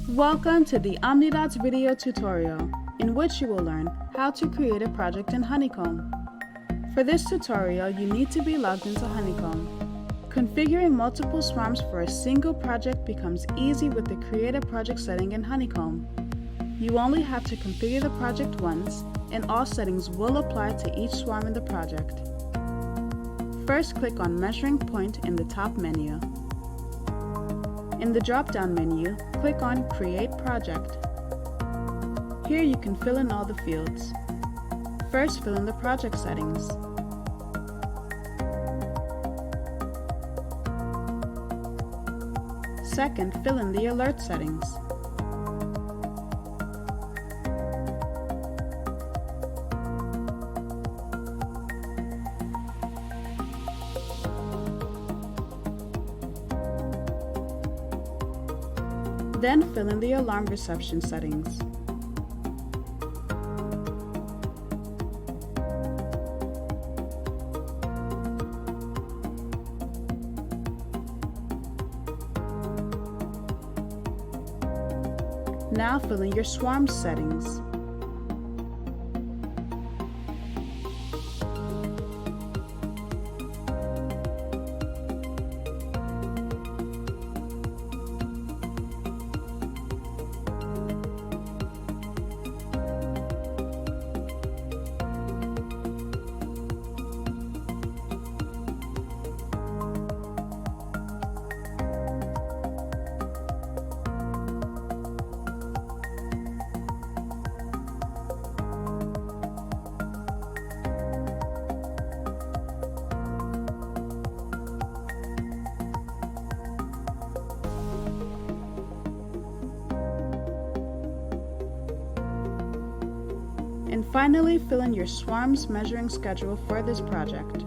Welcome to the Omnidots video tutorial, in which you will learn how to create a project in Honeycomb. For this tutorial, you need to be logged into Honeycomb. Configuring multiple swarms for a single project becomes easy with the Create a Project setting in Honeycomb. You only have to configure the project once, and all settings will apply to each swarm in the project. First, click on Measuring Point in the top menu. In the drop-down menu, click on Create Project. Here you can fill in all the fields. First, fill in the project settings. Second, fill in the alert settings. Then fill in the alarm reception settings. Now fill in your swarm settings. And finally, fill in your swarm's measuring schedule for this project.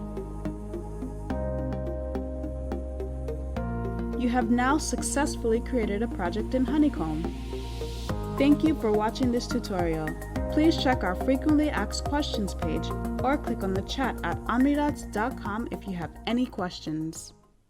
You have now successfully created a project in Honeycomb. Thank you for watching this tutorial. Please check our frequently asked questions page or click on the chat at omnidots.com if you have any questions.